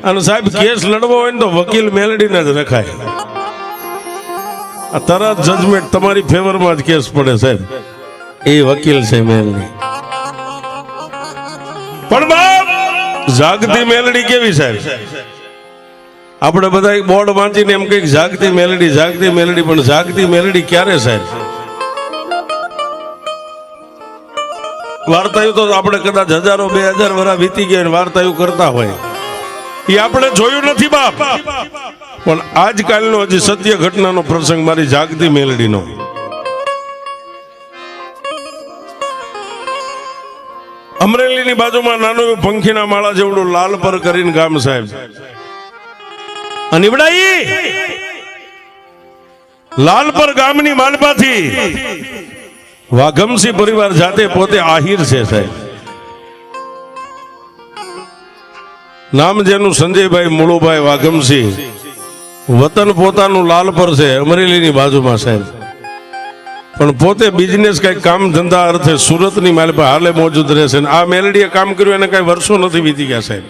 અને સાહેબ કેસ લડવો હોય ને તો વકીલ મેલડીને જ રખાય. આ તરત જજમેન્ટ તમારી ફેવરમાં જ કેસ પડે સાહેબ. એ વકીલ છે મેલડી. પણ બાપ જાગતી મેલડી કેવી સાહેબ? આપણે બધા બોર્ડ વાંચીને એમ કઈક જાગતી મેલડી પણ જાગતી મેલડી ક્યારે સાહેબ? વાર્તાયું તો આપણે કદાચ 1000-2000 વર્ષ વીતી ગયા વાર્તાયું કરતા હોય, એ આપણે જોયું નથી બાપ. પણ આજકાલનો હજી સત્ય ઘટનાનો પ્રસંગ મારી જાગતી મેલડીનો. અમરેલીની બાજુમાં નાનું એવું પંખીના માળા જેવડું લાલપર કરીને ગામ સાહેબ. અનિવડાઈ લાલપર ગામની માલપાથી વાઘમસિંહ પરિવાર જાતે પોતે આહિર છે સાહેબ. નામ જેનું સંજયભાઈ મુળુભાઈ વાઘમસિંહ, વતન પોતાનું લાલપર છે અમરેલીની બાજુમાં સાહેબ. પણ પોતે બિઝનેસ કઈ કામ ધંધા અર્થે સુરતની માલપા હાલે મોજૂદ રહેશે. આ મેલડીએ કામ કર્યું એને કઈ વર્ષો નથી વીતી ગયા સાહેબ.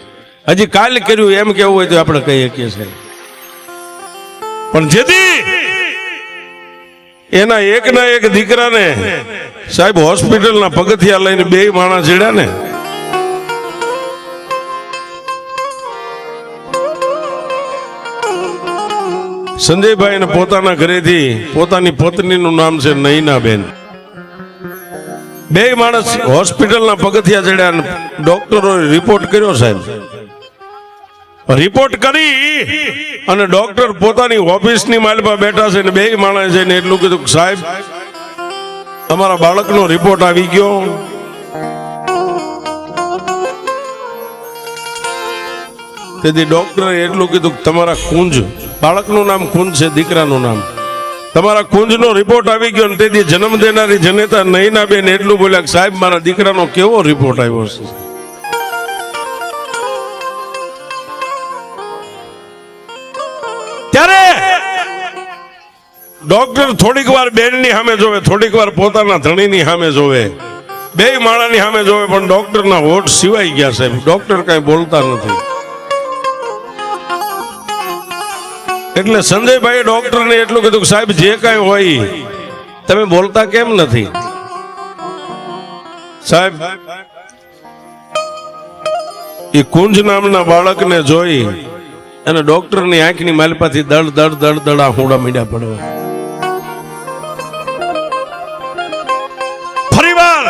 હજી કાલ કર્યું એમ કેવું હોય તો આપણે કહી શકીએ સાહેબ. પણ જેથી એના એકના એક દીકરાને સાહેબ હોસ્પિટલના પગથિયા લઈને 2 માણસ ચડ્યા ને, સંજયભાઈ પોતાના ઘરેથી પોતાની પત્નીનું નામ છે નૈનાબેન. 2 માણસ હોસ્પિટલના પગથિયા ચડ્યા. ડોક્ટરોએ રિપોર્ટ કર્યો સાહેબ. રિપોર્ટ કરી અને ડોક્ટર પોતાની ઓફિસની માલમાં બેઠા છે ને 2 માણસ જઈને એટલું કીધું સાહેબ તમારા બાળકનો રિપોર્ટ આવી ગયો. તેથી ડોક્ટરે એટલું કીધું તમારા કુંજ, બાળકનું નામ કુંજ છે, દીકરાનું નામ, તમારા કુંજનો રિપોર્ટ આવી ગયો. તેથી જન્મ દેનારી જનેતા નૈનાબેન એટલું બોલ્યા કે સાહેબ મારા દીકરાનો કેવો રિપોર્ટ આવ્યો છે. ત્યારે ડોક્ટર થોડીક વાર બેનની સામે જોવે, થોડીક વાર પોતાના ધણીની સામે જોવે, 2 માળાની સામે જોવે, પણ ડોક્ટરના હોઠ સિવાય ગયા સાહેબ. ડોક્ટર કઈ બોલતા નથી. એટલે સંજયભાઈ ડોક્ટરને એટલું કીધું કે સાહેબ જે કાંઈ હોય તમે બોલતા કેમ નથી? સાહેબ એ કુંજ નામના બાળકને જોઈ અને ડોક્ટરની આંખની માલપાથી દળ આહુડા મીંડા પડવા. ફરીવાર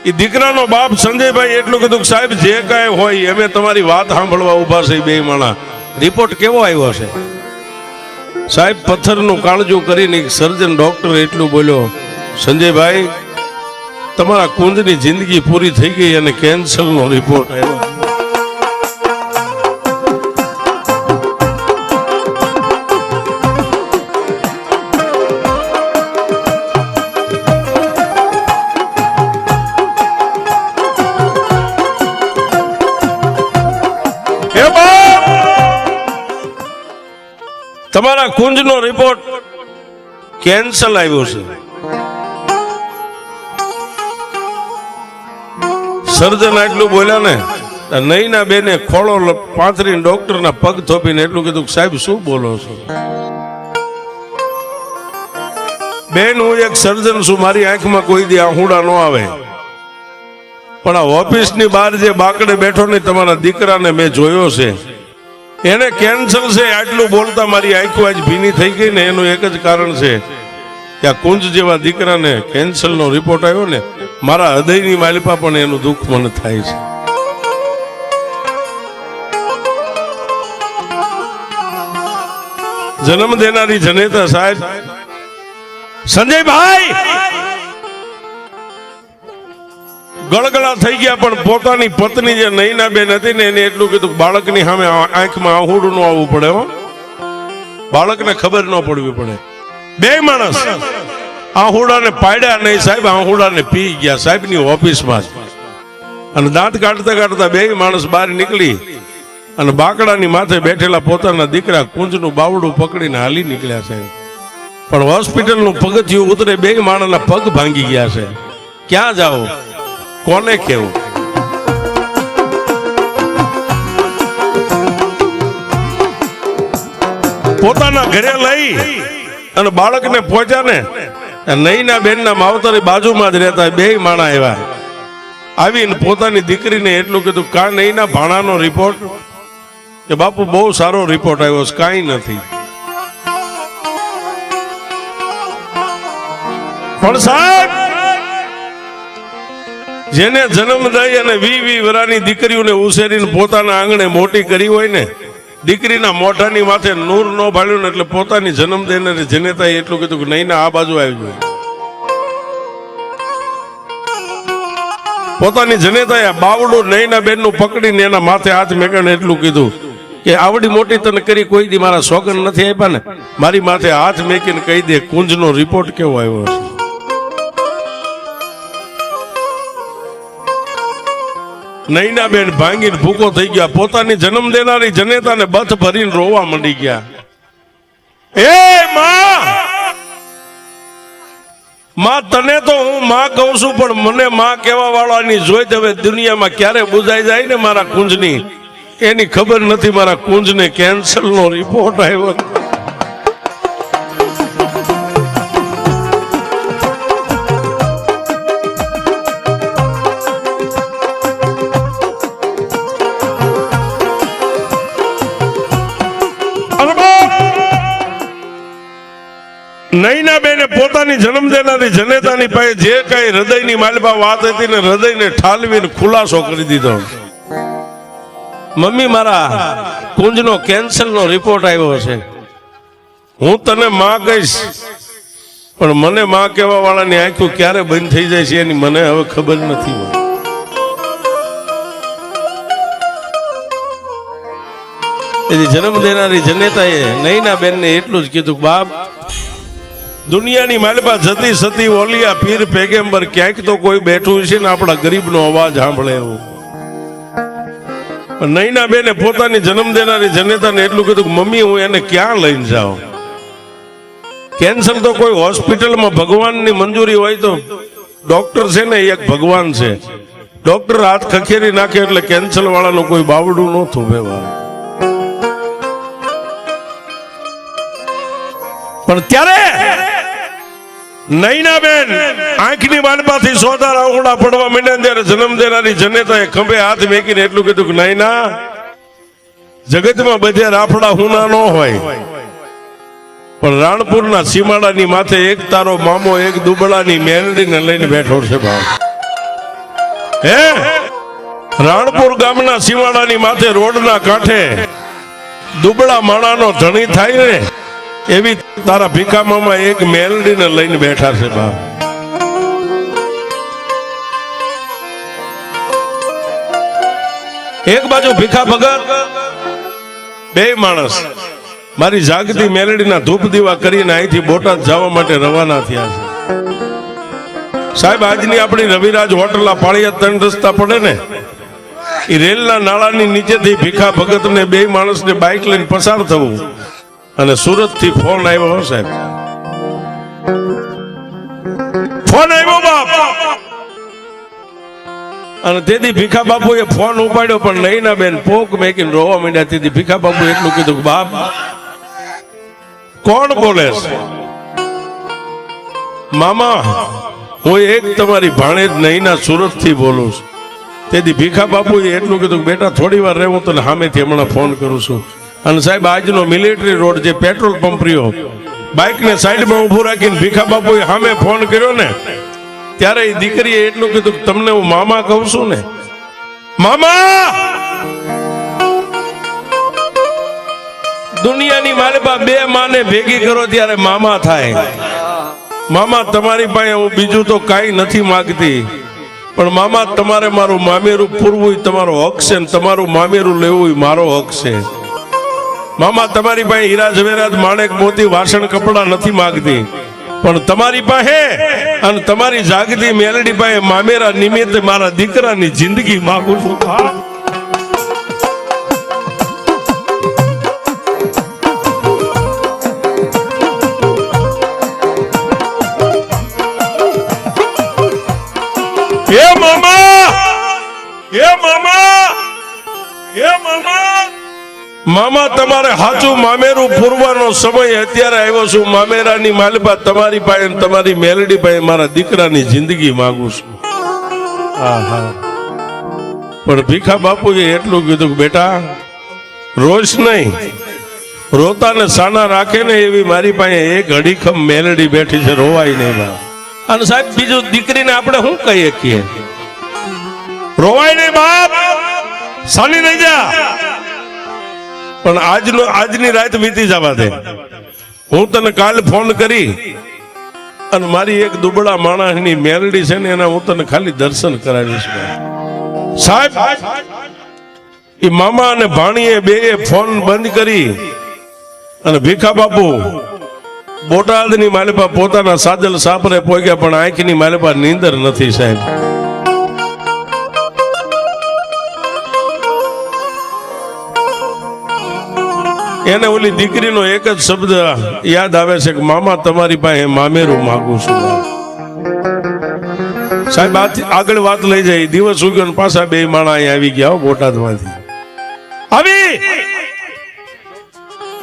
એ દીકરાનો બાપ સંજયભાઈ એટલું કીધું કે સાહેબ જે કાંઈ હોય અમે તમારી વાત સાંભળવા ઉભા છે. 2 માણા રિપોર્ટ કેવો આવ્યો છે? સાહેબ પથ્થરનું કાળજું કરીને સર્જન ડોક્ટર એટલું બોલ્યો સંજયભાઈ તમારા કુંજની જિંદગી પૂરી થઈ ગઈ અને કેન્સરનો રિપોર્ટ આવ્યો. તમારા કુંજનો રિપોર્ટ કેન્સલ આવ્યો છે. સર્જન એટલું બોલ્યા ને, નૈના બેને ખોળો પાથરીને ડોક્ટરના પગ થોપીને એટલું કીધું સાહેબ શું બોલો છો? બેન હું એક સર્જન છું, મારી આંખમાં કોઈ દી આહુડા ન આવે, પણ આ ઓફિસની બહાર જે બાકડે બેઠો ને તમારા દીકરાને મેં જોયો છે, એને કેન્સર છે. આટલું બોલતા મારી આંખો આજ ભીની થઈ ગઈ ને એનું એક જ કારણ છે કે આ કુંજ જેવા દીકરાને કેન્સરનો રિપોર્ટ આવ્યો ને, મારા હૃદયની માલિપા પણ એનું દુઃખ મને થાય છે. જન્મ દેનારી જનેતા સાહેબ સંજયભાઈ ગળગળા થઈ ગયા, પણ પોતાની પત્ની જે નૈનાબેન હતી ને એને એટલું કીધું બાળકની સામે આંખમાં આહુડું ન આવવું પડે, હો બાળકને ખબર ન પડવી પડે. 2 માણસ આહુડાને પાડ્યા નહીં સાહેબ, આહુડાને પી ગયા સાહેબની ઓફિસમાં જ. અને દાંત કાઢતા કાઢતા 2 માણસ બહાર નીકળી અને બાકડાની માથે બેઠેલા પોતાના દીકરા કુંજનું બાવડું પકડીને હાલી નીકળ્યા છે. પણ હોસ્પિટલનું પગથિયું ઉતરે 2 માણસના પગ ભાંગી ગયા છે. ક્યાં જાઓ, કોને કેવું? પોતાના ઘરે લઈ અને બાળકને પહોંચ્યા ને, નઈના બેનના માવતરી બાજુમાં જ રહેતા બે માણા આવ્યા. આવીને પોતાની દીકરીને એટલું કીધું, કા નઈના ભાણાનો રિપોર્ટ? કે બાપુ બહુ સારો રિપોર્ટ આવ્યો છે, કાંઈ નથી. પણ સાહેબ, જેને જન્મ દઈ અને 20 વર્ષની દીકરીઓને ઉછેરીને પોતાના આંગણે મોટી કરી હોય ને, દીકરીના મોઢાની માથે નૂર ન ભાળ્યું ને, એટલે પોતાની જન્મ દેનારી જનેતાએ એટલું કીધું કે નહીં, આ બાજુ આવી જાય. પોતાની જનેતાએ બાવડું નઈના બેનનું પકડીને એના માથે હાથ મેકીને એટલું કીધું કે આવડી મોટી તને કરી કોઈ દી મારા સોગન નથી આપ્યા ને, મારી માથે હાથ મેકીને કહી દે કુંજનો રિપોર્ટ કેવો આવ્યો છે. નઈના બેન ભાંગીને ભૂકો થઈ ગયા. પોતાની જન્મ દેનારી જનેતાને બથ ભરીને રોવા માંડી ગયા. એ માં, તને તો હું માં કહું છું, પણ મને માં કહેવા વાળાની જોઈ હવે દુનિયામાં ક્યારે બુજાઈ જાય ને મારા કુંજની, એની ખબર નથી. મારા કુંજને કેન્સરનો રિપોર્ટ આવ્યો. નઈના બેને પોતાની જન્મ દેનારી જનેતાની પાસે જે કઈ હૃદયની માલપા વાત હતી ને, હૃદયને ઠાલવીને ખુલાસો કરી દીધો. મમ્મી, મારા કુંજનો કેન્સરનો રિપોર્ટ આવ્યો છે. હું તને માં કહીશ, પણ મને માં કહેવા વાળાની આંખો ક્યારે બંધ થઈ જાય છે એની મને હવે ખબર નથી. એની જન્મ દેનારી જનેતાએ નઈના બેનને એટલું જ કીધું, બાપ, દુનિયાની માલપા જતી સતી ઓલિયા પીર પેગેમ્બર ક્યાંક તો કોઈ બેઠું છે ને આપણા ગરીબનો અવાજ સાંભળે એવું. નઈના બેને પોતાની જન્મ દેનારી જનેતાને એટલું કીધું, મમ્મી, હું એને ક્યાં લઈને જાઉં? કેન્સર તો કોઈ હોસ્પિટલમાં ભગવાનની મંજૂરી હોય તો ડોક્ટર છે ને એક ભગવાન છે. ડોક્ટર હાથ ખખેરી નાખે એટલે કેન્સર વાળાનું કોઈ બાવડું ન થોભે. પણ ત્યારે નઈના બેન આંખની માનપાથી સોદા રાઉડા પડવા માંડ્યા, ત્યારે જન્મ દેનારી જનેતાએ ખંભે હાથ મેકીને એટલું કીધું કે નઈના, જગતમાં બધે રાફડા હુના ન હોય, પણ રાણપુરના સીમાડાની માથે એક તારો મામો એક દુબળાની મેલડીને લઈને બેઠો છે. ભાવ હે, રાણપુર ગામના સીમાડાની માથે રોડના કાંઠે દુબળા માણાનો ધણી થાય ને, એવી તારા ભીખામાં એક મેલડીને લઈને બેઠા છે. બાપ, એક બાજુ ભીખા ભગત, બે માણસ મારી જાગતી મેલડીના ધૂપ દીવા કરીને અહીંથી બોટાદ જવા માટે રવાના થયા છે. સાહેબ, આજની આપણી રવિરાજ હોટલ પાળિયા 3 રસ્તા પડે ને, એ રેલના નાળાની નીચેથી ભીખા ભગતને બે માણસને બાઇક લઈને પસાર થવું, અને સુરત થી ફોન આવ્યો. સાહેબ, ફોન આવ્યો બાપ, અને તેથી ભીખા બાપુએ ફોન ઉપાડ્યો, પણ નઈના બેન પોક મેકીને રોવા માંડ્યા. તેથી ભીખા બાપુ એટલું કીધું, બાપ, કોણ બોલે છે? મામા, હું એક તમારી ભાણેજ નઈના સુરત થી બોલું છું. તેથી ભીખા બાપુએ એટલું કીધું, બેટા થોડી વાર રહે, હું તને સામેથી હમણાં ફોન કરું છું. અને સાહેબ, આજનો મિલિટરી રોડ જે પેટ્રોલ પંપ રહ્યો, બાઇકને સાઈડમાં ઉભું રાખીને ભીખા બાપુએ સામે ફોન કર્યો ને, ત્યારે એ દીકરીએ એટલું કીધું, તમને હું મામા કહું છું ને. મામા, દુનિયાની માલપા બે માને ભેગી કરો ત્યારે મામા થાય. મામા, તમારી પાસે હું બીજું તો કાંઈ નથી માગતી, પણ મામા, તમારે મારું મામેરું પૂરવું તમારો હક છે, ને તમારું મામેરું લેવું મારો હક છે. મામા, તમારી પાસે હીરા ઝવેરાત માણેક મોતી વાસણ કપડા નથી માંગતી, પણ તમારી પાસે અને તમારી જાગતી મેલડી પાસે મામેરા નિમિત્તે મારા દીકરાની જિંદગી માંગુ છું. હે મામા, હે મામા, હે મામા, મામા તમારે સાચું મામેરું પૂરવાનો સમય અત્યારે આવ્યો છું. મામેરાની માલપા તમારી પાસે તમારી મેલડી પાસે મારા દીકરાની જિંદગી માંગુ છું. આહા. પણ ભીખા બાપુએ એટલું કીધું કે બેટા રોજ નહીં, રોતા ને સાના રાખે ને એવી મારી પાસે એક અડીખમ મેલડી બેઠી છે, રોવાય નહીં બા. અને સાહેબ બીજું દીકરીને આપણે શું કહીએ છીએ? રોવાય નહીં બાપ, સાની નહીં જા. પણ આજની રાત વીતી જવા દે. હું તને કાલ ફોન કરી અને મારી એક દુબળા માણસની મેલડી છે ને એના હું તને ખાલી દર્શન કરાવીશ સાહેબ. એ મામા અને ભાણીએ બે ફોન બંધ કરી અને ભીખા બાપુ બોટાદની માલિપા પોતાના સાજલ સાપરે પોગ્યા, પણ આંખની માલિપા નીંદર નથી સાહેબ. એને ઓલી દીકરીનો એક જ શબ્દ યાદ આવે છે કે મામા તમારી પાસે મામેરું માંગુ છું. સાહેબ આગળ વાત લઈ જાય. દિવસ ઉગ્યો પાછા બે માણા અહીંયા આવી ગયા બોટાદમાંથી આવી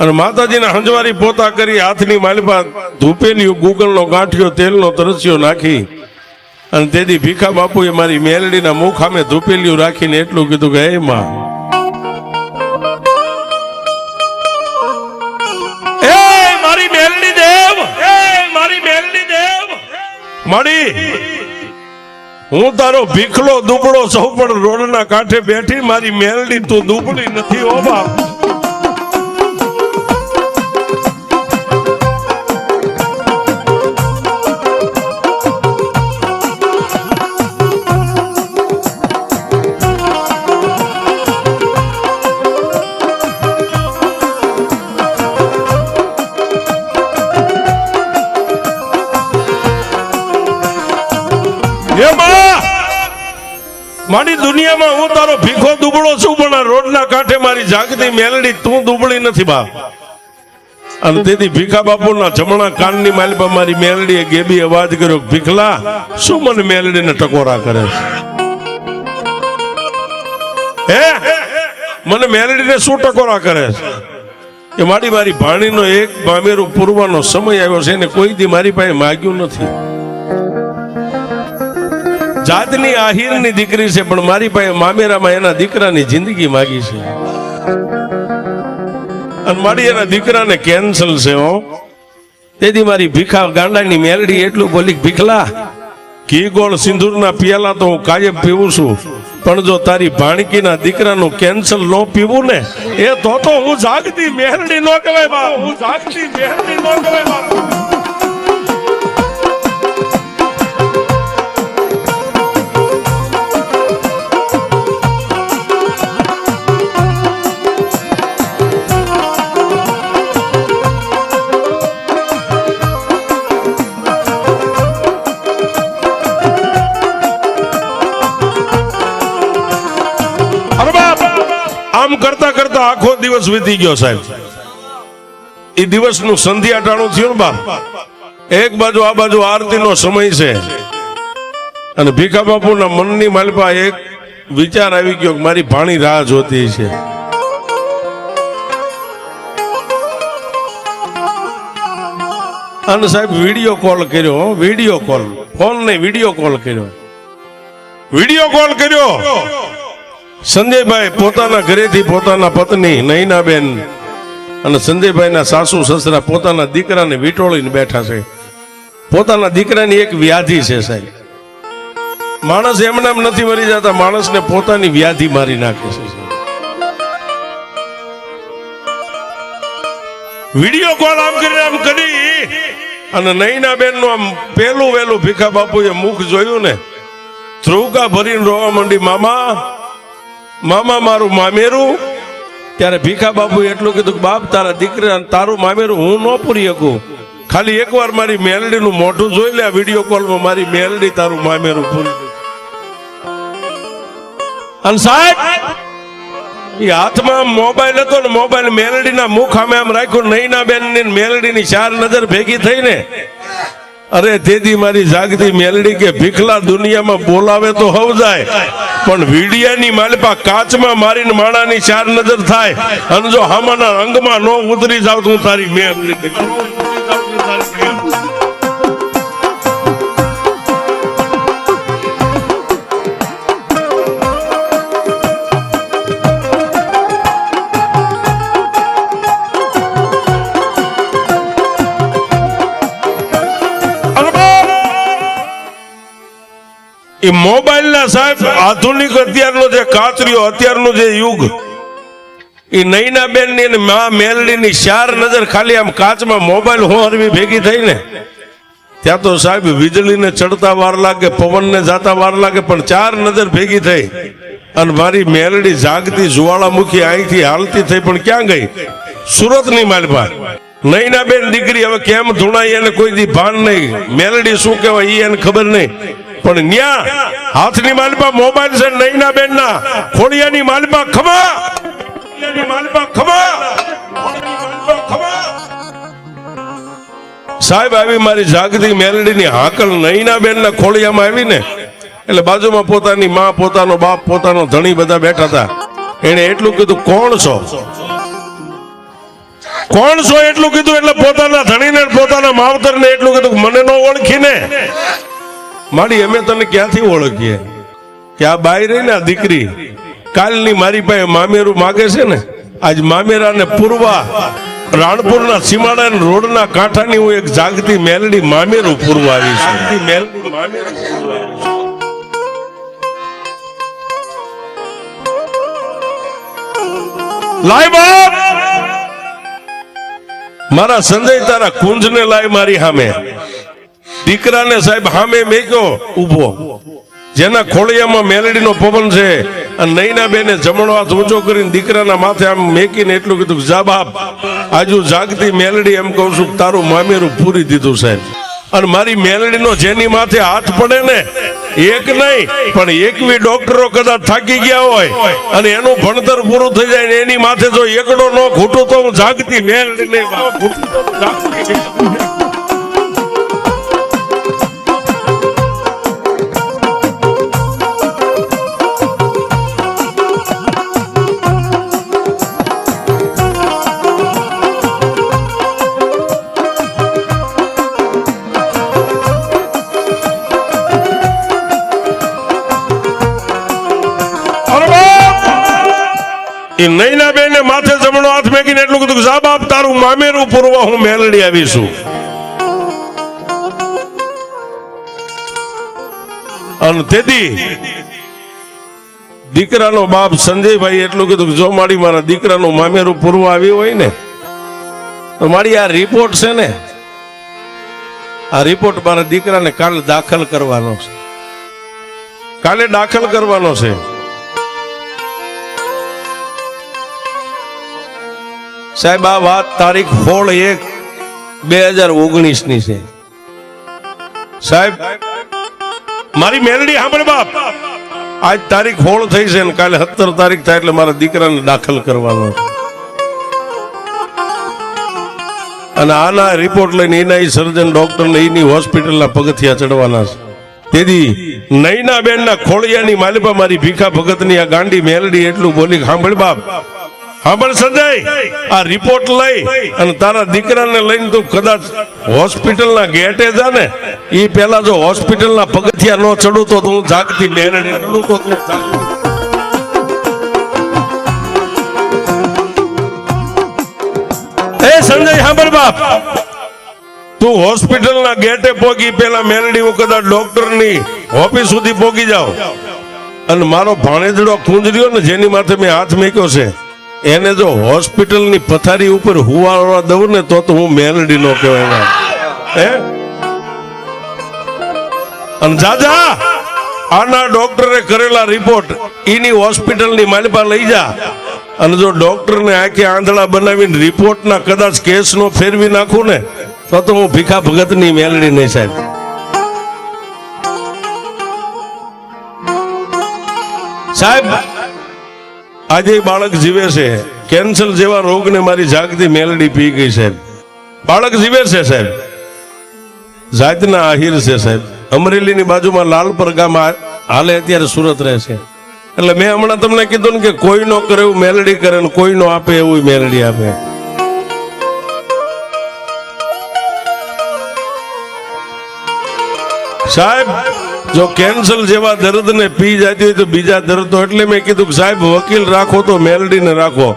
અને માતાજીના હંજવારી પોતા કરી હાથની માલિપા ધૂપેલિયું ગુગળનો ગાંઠિયો તેલનો તરસ્યો નાખી અને તેથી ભીખા બાપુએ મારી મેલડીના મુખ સામે ધૂપેલિયું રાખીને એટલું કીધું કે હે માં, માડી હું તારો ભીખલો દુબળો સૌ પણ રોડના કાંઠે બેઠી, મારી મેલડી તું દુબળી નથી ઓ બાપ. મારી દુનિયામાં હું તારો ભીખો દુબળો છું, પણ આ રોડના કાંઠે મારી જાગતી મેલડી તું દુબળી નથી બા. અને તેથી ભીખા બાપુના જમણા કાનની માલિપા મારી મેલડીએ ગેબી અવાજ કર્યો, ભીખલા શું મને મેલડીને ટકોરા કરે છે? હે મને મેલડીને શું ટકોરા કરે છે? કે મારી ભાણીનો એક મામેરું પૂરવાનો સમય આવ્યો છે, એને કોઈ દી મારી પાસે માગ્યું નથી. જાતની આહિરની દીકરી છે, પણ મારી પાસે મામેરામાં એના દીકરાની જિંદગી માગી છે. અને મારી એના દીકરાને કેન્સલ છે હો. તેથી મારી ભીખા ગાંડાની મેલડી એટલું બોલી, ભીખલા ઘી ગોળ સિંદૂરના પિયાલા તો હું કાયમ પીવું છું, પણ જો તારી ભાણકીના દીકરાનું કેન્સલ ન પીવું ને એ તો હું જાગતી મેલડી ન કહેવાય બા. હું જાગતી મેલડી ન કહેવાય બા. આમ કરતા કરતા આખો દિવસ વીતી ગયો સાહેબ. એ દિવસનું સંધ્યા ટાણું થયું ને બાપ. એક બાજુ આ બાજુ આરતીનો સમય છે અને ભીખા બાપુના મનની માલિપા એક વિચાર આવી ગયો કે મારી ભાણી રાહ જોતી છે. અને સાહેબ વિડીયો કોલ કર્યો, વિડીયો કોલ, ફોન નહીં વિડીયો કોલ કર્યો. વિડીયો કોલ કર્યો સંજયભાઈ પોતાના ઘરેથી પોતાના પત્ની નૈનાબેન અને સંજયભાઈના સાસુ સસરા પોતાના દીકરાને વીંટોળીને બેઠા છે. પોતાના દીકરાની એક વ્યાધિ છે સાહેબ. માણસ એમને એમ નથી મરી જતા, માણસને પોતાની વ્યાધિ મારી નાખે છે. વિડીયો કોલ આમ કરી અને નૈનાબેન નું આમ પેલું વેલું ભીખા બાપુએ મુખ જોયું ને, ધ્રુવકા ભરીને રોવા માંડી, મામા મામા મારું મામેરું. ત્યારે ભીખા બાપુ એટલું કીધું કે બાપ તારા દીકરા તારું મામેરું હું ન પૂરી શકું, ખાલી એકવાર મારી મેલડીનું મોઢું જોઈ લે. આ વિડીયો કોલમાં મારી મેલડી તારું મામેરું પૂરી. અને સાહેબ એ હાથમાં મોબાઈલ હતો ને, મોબાઈલ મેલડીના મુખ સામે આમ રાખ્યું. નૈનાબેન ની મેલડીની ચાર નજર ભેગી થઈને અરે તેથી મારી જાગતી મેલડી કે ભીખલા દુનિયામાં બોલાવે તો હવ જાય, પણ વીડિયાની માલપા કાચમાં મારીને માણાની ચાર નજર થાય અને જો હામાના અંગમાં નો ઉતરી જાવ તું તારી મેલડી એ મોબાઈલ ના સાહેબ આધુનિક અત્યારનો જે કાચરીઓ અત્યારનો જે યુગ એ નૈના બેન ની મા મેલડી ની ચાર નજર ખાલી આમ કાચમાં મોબાઈલ હોરવી ભેગી થઈ ને ત્યાં તો સાહેબ વીજળીને ચડતા વાર લાગે, પવનને જાતા વાર લાગે, પણ ચાર નજર ભેગી થઈ અને મારી મેલડી જાગતી જ્વાળામુખી અહીંથી હાલતી થઈ પણ ક્યાં ગઈ? સુરત ની માલપા નૈના બેન દીકરી હવે કેમ ધૂણાઈ એને કોઈ દી ભાન નહીં, મેલડી શું કહેવાય એને ખબર નહીં, પણ ન્યા હાથની માલપા મોબાઈલ છે નૈના બેન ના, ખોડિયાની માલપા ખમા, માલપા ખમા, સાહેબ આવી મારી જાગતી મેલડી ની હાકલ નૈના બેન ના ખોડિયામાં આવી ને એટલે બાજુમાં પોતાની માં, પોતાનો બાપ, પોતાનો ધણી બધા બેઠા હતા. એને એટલું કીધું કોણ છો, કોણ છો એટલું કીધું એટલે પોતાના ધણીને પોતાના માવતર ને એટલું કીધું મને ન ઓળખીને મારી અમે તને ક્યાંથી ઓળખીએ કે આ બાઈ રહી ને આ દીકરી કાલની મારી પાસે મામેરું માગે છે ને, આજ મામેરા ને પૂરવા રાણપુરના સીમાડા રોડના કાંઠાની હું એક જાગતી મેલડી મામેરું પૂરવા આવી છું. લાય બાપ મારા સંજય તારા કુંજને લાય મારી સામે. દીકરાને સાહેબ સામે મેક્યો ઉભો, જેના ખોળિયામાં મેલડીનો પવન છે અને નૈના બેને જમણો હાથ ઊંચો કરીને દીકરાના માથે આમ મેકીને એટલું કીધું જા બાપ આજુ જાગતી મેલડી એમ કહું છું તારું મામેરું પૂરી દીધું સાહેબ. અને મારી મેલડીનો જેની માથે હાથ પડે ને એક નહીં પણ એકવી ડોક્ટરો કદાચ થાકી ગયા હોય અને એનું ભણતર પૂરું થઈ જાય ને એની માથે જો એકડો ન ઘૂંટું તો હું જાગતી મેલડીને નૈના બેને માથે જમણો હાથ મેકીને એટલું કીધું જા બાપ તારું મામેરું પૂરવા હું મેલડી આવીશું. અને તેથી દીકરાનો બાપ સંજયભાઈ એટલું કીધું જો મારી મારા દીકરાનું મામેરું પૂરવા આવ્યું હોય ને તો મારી આ રિપોર્ટ છે ને આ રિપોર્ટ મારા દીકરાને કાલે દાખલ કરવાનો છે, કાલે દાખલ કરવાનો છે. સાહેબ આ વાત તારીખ 16/1/2019 ની છે સાહેબ. મારી મેલડી સાંભળ બાપ, આજ તારીખ 16 થઈ છે ને કાલે 17 તારીખ થાય એટલે મારા દીકરાને દાખલ કરવાનો છે. અને આના રિપોર્ટ લઈને એના સર્જન ડોક્ટર ને એની હોસ્પિટલના પગથિયા ચડવાના છે. તેથી નૈના બેન ના ખોળિયાની માલિપા મારી ભીખા ભગતની આ ગાંડી મેલડી એટલું બોલી સાંભળ બાપ, સાંભળ સંજય આ રિપોર્ટ લઈ અને તારા દીકરાને લઈને તું કદાચ હોસ્પિટલના ગેટે જા ને એ પેલા જો હોસ્પિટલના પગથિયા ન ચડું તો તું જાગતી મેલડી ચડું તો તું એ સંજય સાંભળ બાપ, તું હોસ્પિટલના ગેટે પોગી પેલા મેલડી હું કદાચ ડોક્ટરની ઓફિસ સુધી પોગી જાવ અને મારો ભાણેજડો કુંજર્યો ને જેની માથે મેં હાથ મેક્યો છે એને જો હોસ્પિટલની પથારી ઉપર હુવાડવા દઉં ને તો હું મેલડી નો કહેવાય હે. અને જાજા આના ડોક્ટરે કરેલા રિપોર્ટ એની હોસ્પિટલની માલિપા લઈ જા અને જો ડોક્ટરને આંખે આંધળા બનાવીને રિપોર્ટના કદાચ કેસ નો ફેરવી નાખું ને તો હું ભીખા ભગતની મેલડી નહીં સાહેબ. સાહેબ આજે બાળક જીવે છે, કેન્સર જેવા રોગને મારી જાગતી મેલડી પી ગઈ સાહેબ. બાળક જીવે છે સાહેબ, જાતના આહિર છે સાહેબ. અમરેલીની બાજુમાં લાલપર ગામ હાલે અત્યારે સુરત રહે છે. એટલે મેં હમણાં તમને કીધું ને કે કોઈનો કરે એવું મેલડી કરે ને કોઈનો આપે એવું મેલડી આપે. સાહેબ જો કેન્સર જેવા દર્દ ને પી જતી હોય તો બીજા દર્દ તો એટલે મેં કીધું કે સાહેબ વકીલ રાખો તો મેલડીને રાખો.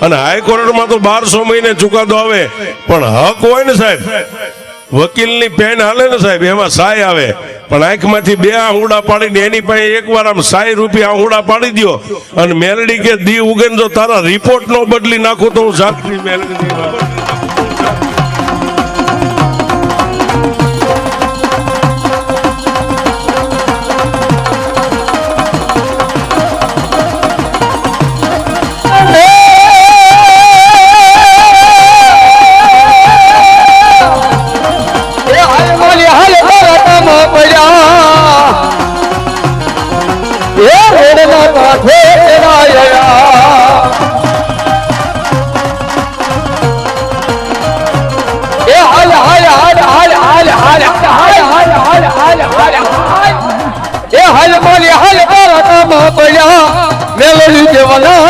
અને હાઈકોર્ટમાં તો 1200 મહિને ચુકાદો આવે પણ હક હોય ને સાહેબ, વકીલની પેન હાલે ને સાહેબ એમાં સાય આવે. પણ આંખમાંથી 2 આહુડા પાડીને એની પાસે એકવાર આમ 100 રૂપિયા આહુડા પાડી દો અને મેલડી કે દી ઉગે જો તારા રિપોર્ટ નો બદલી નાખું તો હું સાચી મેલડી. મેલોડી દેવાના